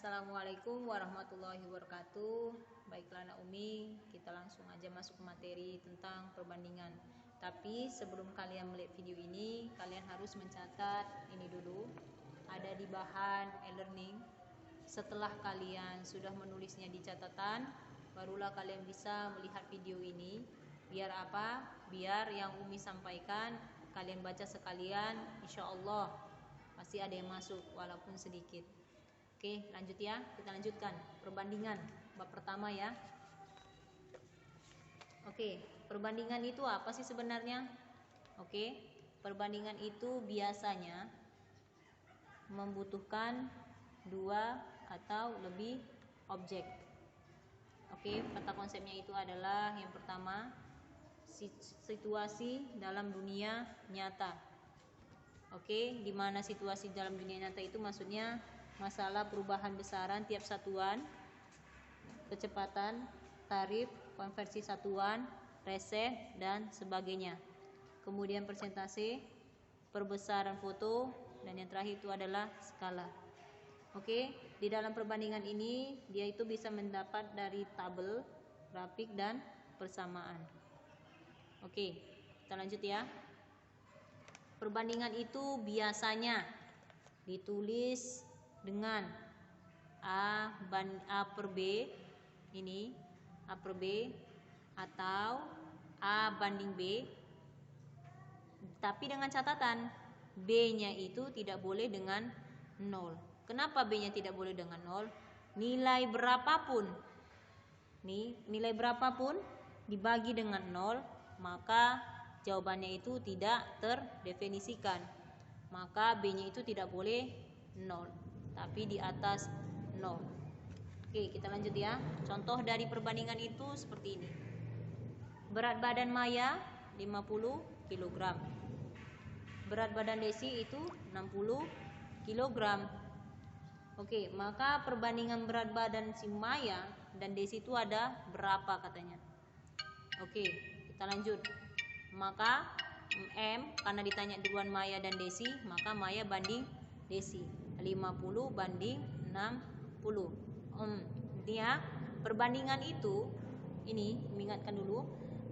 Assalamualaikum warahmatullahi wabarakatuh. Baiklah anak Umi, kita langsung aja masuk ke materi tentang perbandingan. Tapi sebelum kalian melihat video ini, kalian harus mencatat ini dulu. Ada di bahan e-learning. Setelah kalian sudah menulisnya di catatan, barulah kalian bisa melihat video ini. Biar apa? Biar yang Umi sampaikan kalian baca sekalian, insya Allah pasti ada yang masuk walaupun sedikit. Oke, lanjut ya. Kita lanjutkan perbandingan bab pertama ya. Oke, perbandingan itu apa sih sebenarnya? Oke, perbandingan itu biasanya membutuhkan dua atau lebih objek. Oke, kata konsepnya itu adalah yang pertama, situasi dalam dunia nyata. Oke, di mana situasi dalam dunia nyata itu maksudnya masalah perubahan besaran tiap satuan, kecepatan, tarif, konversi satuan, reseh, dan sebagainya. Kemudian persentase, perbesaran foto, dan yang terakhir itu adalah skala. Oke, di dalam perbandingan ini dia itu bisa mendapat dari tabel, grafik, dan persamaan. Oke, kita lanjut ya. Perbandingan itu biasanya ditulis dengan A per B, ini A per B, atau A banding B, tapi dengan catatan B-nya itu tidak boleh dengan 0. Kenapa B-nya tidak boleh dengan 0? Nilai berapapun dibagi dengan 0, maka jawabannya itu tidak terdefinisikan. Maka B-nya itu tidak boleh 0, tapi di atas 0. Oke, kita lanjut ya. Contoh dari perbandingan itu seperti ini. Berat badan Maya 50 kg. Berat badan Desi itu 60 kg. Oke, maka perbandingan berat badan si Maya dan Desi itu ada berapa katanya? Oke, kita lanjut. Maka M, karena ditanya duluan Maya dan Desi, maka Maya banding Desi 50 banding 60. Dia perbandingan itu ini mengingatkan dulu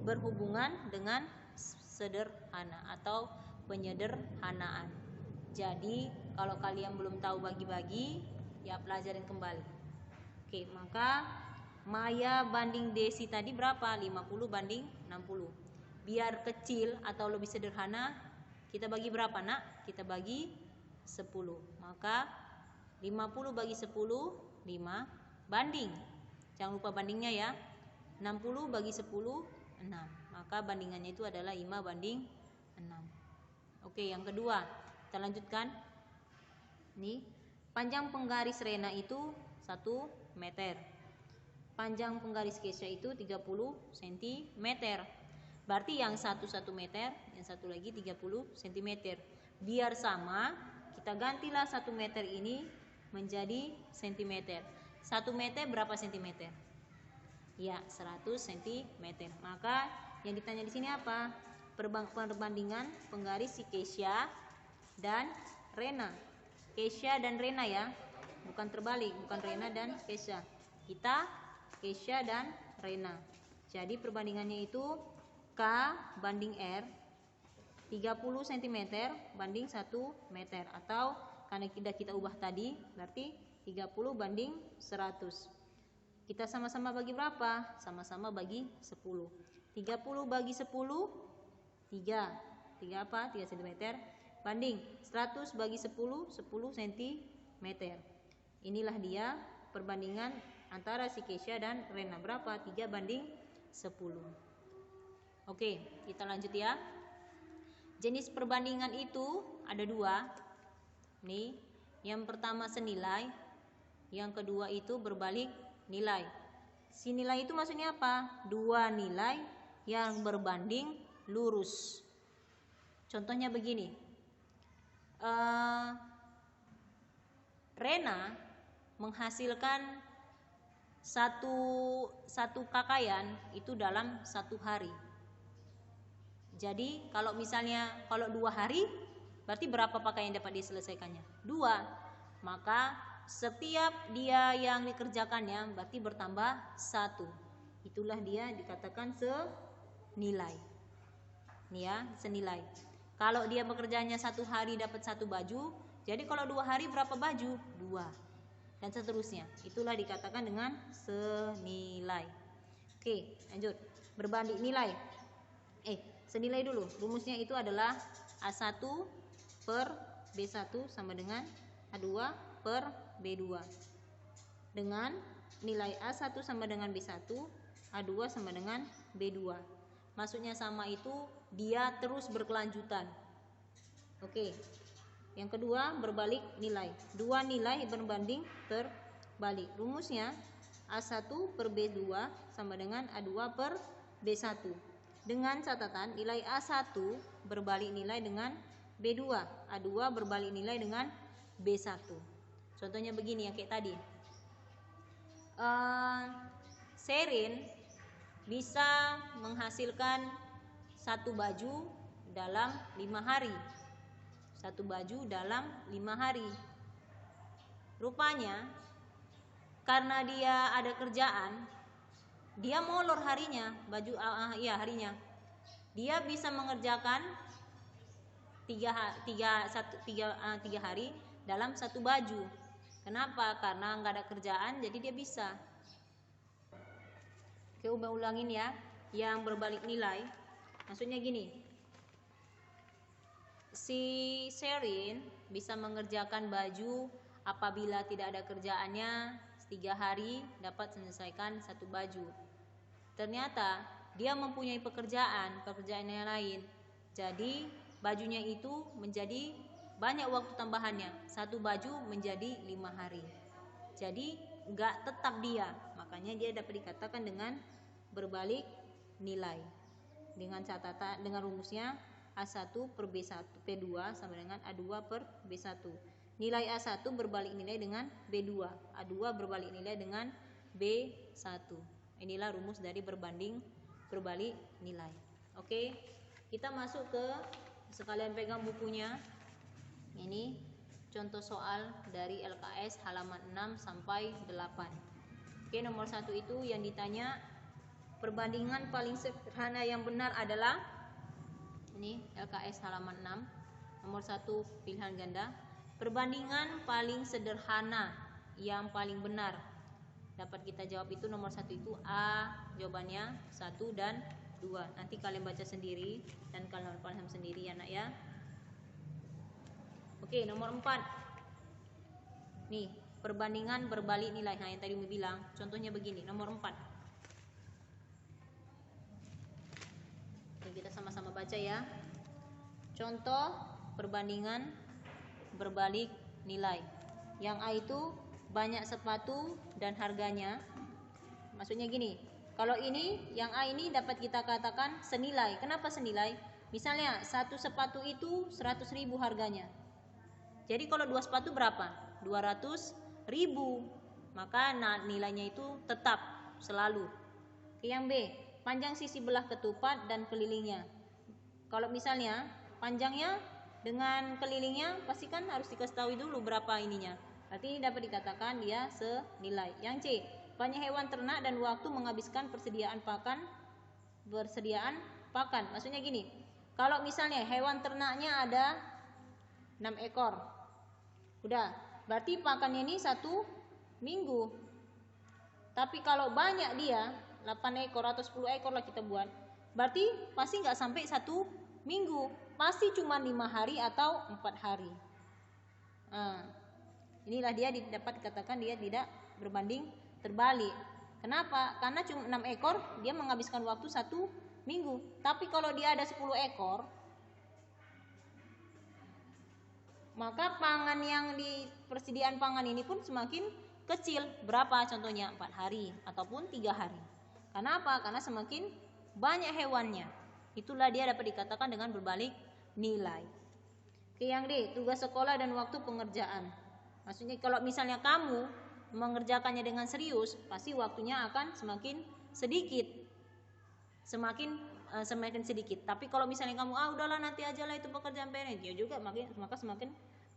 berhubungan dengan sederhana atau penyederhanaan. Jadi kalau kalian belum tahu bagi-bagi, ya pelajarin kembali. Oke, maka Maya banding Desi tadi berapa? 50 banding 60. Biar kecil atau lebih sederhana, kita bagi berapa nak? Kita bagi 10. Maka 50 bagi 10, 5 banding. Jangan lupa bandingnya ya. 60 bagi 10, 6. Maka bandingannya itu adalah 5 banding 6. Oke, yang kedua, kita lanjutkan. Nih, panjang penggaris Rena itu 1 meter. Panjang penggaris Kesha itu 30 cm. Berarti yang satu 1 meter, yang satu lagi 30 cm. Biar sama, kita gantilah 1 meter ini menjadi cm. 1 meter berapa cm? Ya, 100 cm. Maka yang ditanya di sini apa? Perbandingan penggaris si Kesha dan Rena. Kesha dan Rena ya, bukan terbalik, bukan Rena dan Kesha. Kita Kesha dan Rena. Jadi perbandingannya itu K banding R 30 cm banding 1 meter, atau karena kita ubah tadi berarti 30 banding 100. Kita sama-sama bagi berapa? Sama-sama bagi 10. 30 bagi 10 3 apa? 3 cm banding 100 bagi 10 cm. Inilah dia perbandingan antara si Kesha dan Rena. Berapa? 3 banding 10. Oke, kita lanjut ya. Jenis perbandingan itu ada 2. Nih, yang pertama senilai, yang kedua itu berbalik nilai. Senilai itu maksudnya apa? 2 nilai yang berbanding lurus. Contohnya begini. Rena menghasilkan satu kakaian itu dalam 1 hari. Jadi kalau misalnya 2 hari, berarti berapa pakaian dapat diselesaikannya? 2. Maka setiap dia yang dikerjakannya berarti bertambah 1. Itulah dia dikatakan senilai. Nih ya, senilai. Kalau dia bekerjanya 1 hari dapat 1 baju, jadi kalau 2 hari berapa baju? 2. Dan seterusnya. Itulah dikatakan dengan senilai. Oke, lanjut. Berbanding nilai. Senilai dulu. Rumusnya itu adalah A1 per B1 sama dengan A2 per B2. Dengan nilai A1 sama dengan B1, A2 sama dengan B2. Maksudnya sama itu dia terus berkelanjutan. Oke. Yang kedua berbalik nilai. Dua nilai berbanding terbalik. Rumusnya A1 per B2 sama dengan A2 per B1. Dengan catatan nilai A1 berbalik nilai dengan B2, A2 berbalik nilai dengan B1. Contohnya begini ya kayak tadi. Sherin bisa menghasilkan 1 baju dalam 5 hari. 1 baju dalam 5 hari. Rupanya karena dia ada kerjaan, dia molor harinya, harinya. Dia bisa mengerjakan 3 hari dalam 1 baju. Kenapa? Karena nggak ada kerjaan, jadi dia bisa. Oke, ulangin ya. Yang berbalik nilai, maksudnya gini. Si Sherin bisa mengerjakan baju apabila tidak ada kerjaannya 3 hari dapat menyelesaikan 1 baju. Ternyata dia mempunyai pekerjaan yang lain. Jadi bajunya itu menjadi banyak waktu tambahannya. 1 baju menjadi 5 hari. Jadi enggak tetap dia. Makanya dia dapat dikatakan dengan berbalik nilai. Dengan catatan, dengan rumusnya A1 per B1, P2 sama dengan A2 per B1. Nilai A1 berbalik nilai dengan B2, A2 berbalik nilai dengan B1. Inilah rumus dari berbalik nilai. Oke, kita masuk ke, sekalian pegang bukunya. Ini contoh soal dari LKS halaman 6 sampai 8. Oke, nomor 1 itu yang ditanya perbandingan paling sederhana yang benar adalah ini LKS halaman 6. Nomor 1 pilihan ganda. Perbandingan paling sederhana yang paling benar. Dapat kita jawab itu nomor 1 itu A, jawabannya 1 dan 2. Nanti kalian baca sendiri dan kalian paham sendiri ya nak ya. Oke, nomor 4. Nih, perbandingan berbalik nilai. Nah, yang tadi mau bilang, contohnya begini, nomor 4. Oke, kita sama-sama baca ya. Contoh perbandingan berbalik nilai. Yang A itu banyak sepatu dan harganya. Maksudnya gini, kalau ini yang A ini dapat kita katakan senilai. Kenapa senilai? Misalnya 1 sepatu itu 100.000 harganya. Jadi kalau 2 sepatu berapa? 200.000. Maka nilainya itu tetap selalu. Yang B, panjang sisi belah ketupat dan kelilingnya. Kalau misalnya panjangnya dengan kelilingnya pasti kan harus dikasih tahu dulu berapa ininya. Berarti ini dapat dikatakan dia senilai. Yang C, banyak hewan ternak dan waktu menghabiskan persediaan pakan. Maksudnya gini, kalau misalnya hewan ternaknya ada 6 ekor. Udah, berarti pakannya ini 1 minggu. Tapi kalau banyak dia 8 ekor atau 10 ekor lah kita buat, berarti pasti nggak sampai 1 minggu, pasti cuma 5 hari atau 4 hari. Inilah dia dapat dikatakan dia tidak berbanding terbalik. Kenapa? Karena cuma 6 ekor dia menghabiskan waktu 1 minggu. Tapi kalau dia ada 10 ekor, maka pangan yang di persediaan pangan ini pun semakin kecil. Berapa contohnya? 4 hari ataupun 3 hari. Kenapa? Karena semakin banyak hewannya. Itulah dia dapat dikatakan dengan berbalik nilai. Oke, yang D, tugas sekolah dan waktu pengerjaan. Maksudnya kalau misalnya kamu mengerjakannya dengan serius, pasti waktunya akan semakin sedikit. Semakin sedikit. Tapi kalau misalnya kamu udahlah nanti aja lah itu pekerjaan PR, dia juga maka semakin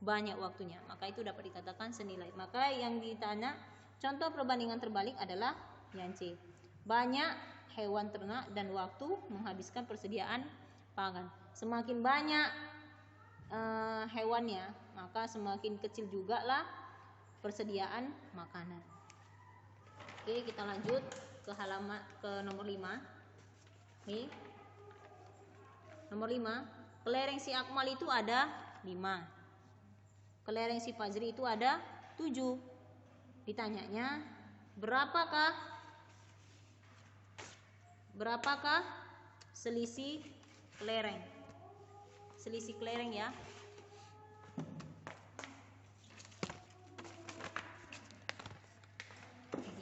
banyak waktunya, maka itu dapat dikatakan senilai. Maka yang ditanya contoh perbandingan terbalik adalah yang C. Banyak hewan ternak dan waktu menghabiskan persediaan pangan. Semakin banyak hewannya, maka semakin kecil juga lah persediaan makanan. Oke, kita lanjut ke halaman ke nomor 5. Nih. Nomor 5, kelereng si Akmal itu ada 5. Kelereng si Fajri itu ada 7. Ditanyanya, berapakah selisih kelereng? Selisih kelereng ya.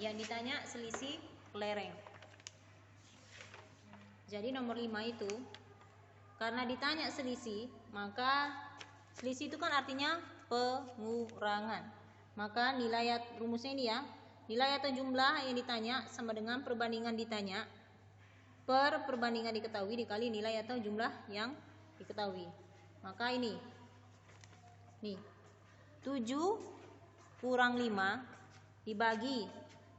Yang ditanya selisih kelereng. Jadi nomor 5 itu karena ditanya selisih, maka selisih itu kan artinya pengurangan. Maka nilai rumusnya ini ya, nilai atau jumlah yang ditanya sama dengan perbandingan ditanya per perbandingan diketahui dikali nilai atau jumlah yang diketahui. Maka ini nih 7 kurang 5 dibagi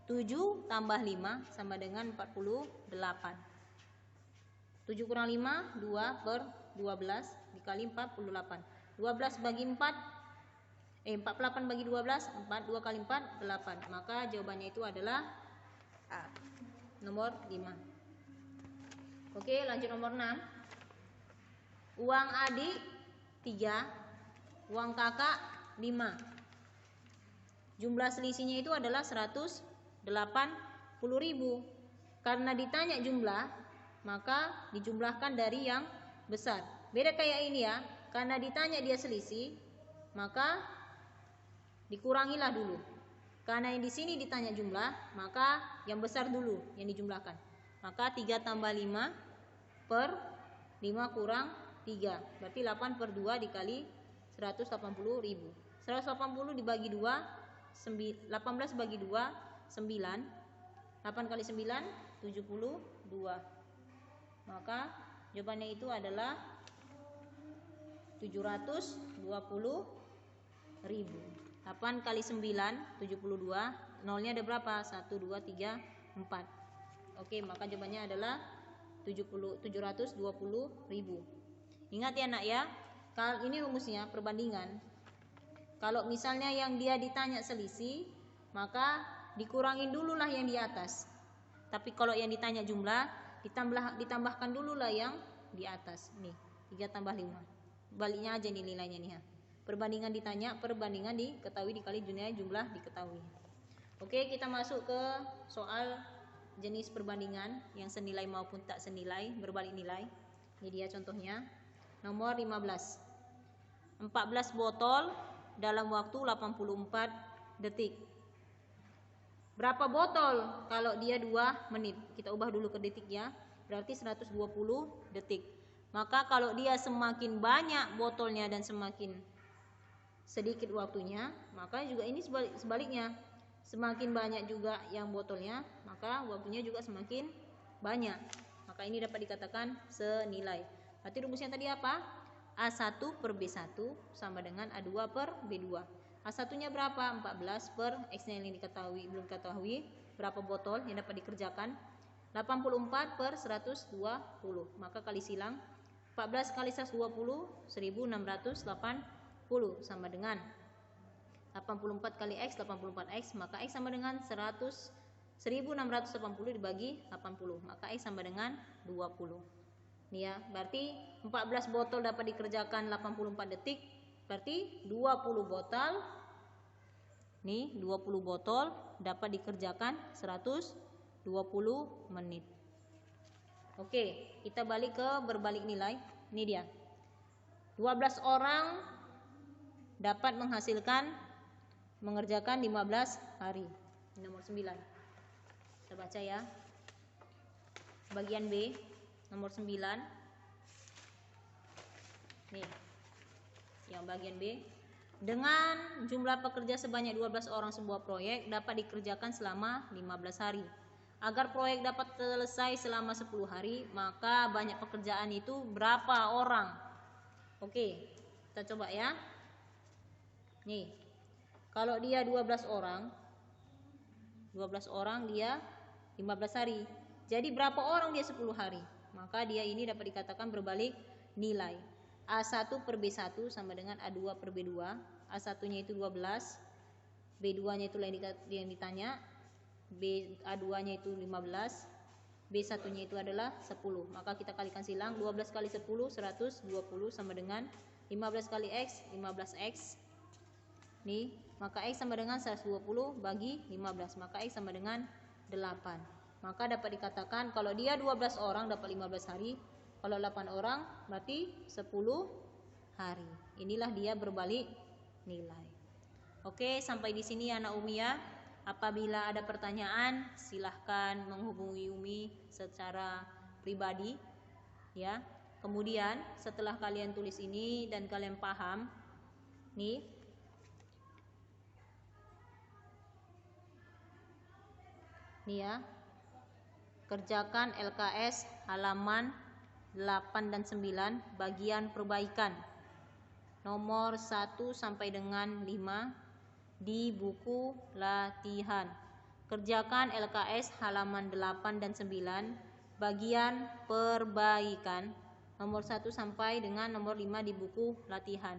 7 tambah 5 sama dengan 48. 7 kurang 5 2 per 12 dikali 48. 12 bagi 4 48 bagi 12 4, 2 kali 4 8. Maka jawabannya itu adalah A, nomor 5. Oke, lanjut nomor 6. Uang adik 3, uang kakak 5. Jumlah selisihnya itu adalah 180.000. Karena ditanya jumlah, maka dijumlahkan dari yang besar. Beda kayak ini ya, karena ditanya dia selisih, maka dikurangilah dulu. Karena yang di sini ditanya jumlah, maka yang besar dulu yang dijumlahkan. Maka 3 tambah 5 per 5 kurang 3, berarti 8 per 2 dikali 180.000. 180 dibagi 2, 18 bagi 2, 9. 8 kali 9, 72. Maka jawabannya itu adalah 720.000. 8 kali 9, 72. Nolnya ada berapa? 1, 2, 3, 4. Oke, maka jawabannya adalah 720.000. Ingat ya nak ya, kalau ini rumusnya perbandingan. Kalau misalnya yang dia ditanya selisih, maka dikurangin dulu lah yang di atas. Tapi kalau yang ditanya jumlah, ditambahkan dulu lah yang di atas. Nih, 3 tambah 5. Baliknya aja nih nilainya nih ya. Perbandingan ditanya, perbandingan diketahui dikali jumlah diketahui. Oke, kita masuk ke soal jenis perbandingan yang senilai maupun tak senilai, berbalik nilai. Ini dia contohnya. Nomor 15. 14 botol dalam waktu 84 detik. Berapa botol kalau dia 2 menit? Kita ubah dulu ke detik ya. Berarti 120 detik. Maka kalau dia semakin banyak botolnya dan semakin sedikit waktunya, maka juga ini sebaliknya. Semakin banyak juga yang botolnya, maka waktunya juga semakin banyak. Maka ini dapat dikatakan senilai. Berarti rumusnya tadi apa? A1 per B1 sama dengan A2 per B2. A1-nya berapa? 14 per X-nya yang diketahui, belum diketahui. Berapa botol yang dapat dikerjakan? 84 per 120. Maka kali silang. 14 kali 120, 1680 sama dengan 84 kali X, 84X. Maka X sama dengan 1680 dibagi 80. Maka X sama dengan 20. Nih ya, berarti 14 botol dapat dikerjakan 84 detik. Berarti 20 botol. Nih, 20 botol dapat dikerjakan 120 menit. Oke, kita balik ke berbalik nilai. Ini dia. 12 orang dapat mengerjakan 15 hari. Nomor 9. Kita baca ya. Bagian B. Nomor 9. Nih. Yang bagian B. Dengan jumlah pekerja sebanyak 12 orang sebuah proyek dapat dikerjakan selama 15 hari. Agar proyek dapat selesai selama 10 hari, maka banyak pekerjaan itu berapa orang? Oke, kita coba ya. Nih, kalau dia 12 orang dia 15 hari. Jadi berapa orang dia 10 hari? Maka dia ini dapat dikatakan berbalik nilai. A1 per B1 sama dengan A2 per B2. A1-nya itu 12, B2-nya itu yang ditanya, A2-nya itu 15, B1-nya itu adalah 10. Maka kita kalikan silang, 12 kali 10, 120 sama dengan 15 kali X, 15X. Nih, maka X sama dengan 120 bagi 15, maka X sama dengan 8. Maka dapat dikatakan kalau dia 12 orang dapat 15 hari, kalau 8 orang berarti 10 hari. Inilah dia berbalik nilai. Oke, sampai di sini anak Umi ya. Apabila ada pertanyaan, silahkan menghubungi Umi secara pribadi ya. Kemudian setelah kalian tulis ini dan kalian paham, nih ya, kerjakan LKS halaman 8 dan 9 bagian perbaikan nomor 1 sampai dengan 5 di buku latihan. Kerjakan LKS halaman 8 dan 9 bagian perbaikan nomor 1 sampai dengan nomor 5 di buku latihan.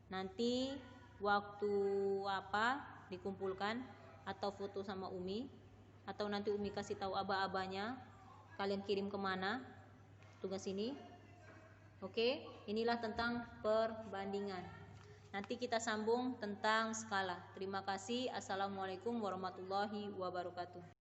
Nanti waktu dikumpulkan atau foto sama Umi, atau nanti Umi kasih tahu aba-abanya, kalian kirim kemana tugas ini. Oke, inilah tentang perbandingan. Nanti kita sambung tentang skala. Terima kasih. Assalamualaikum warahmatullahi wabarakatuh.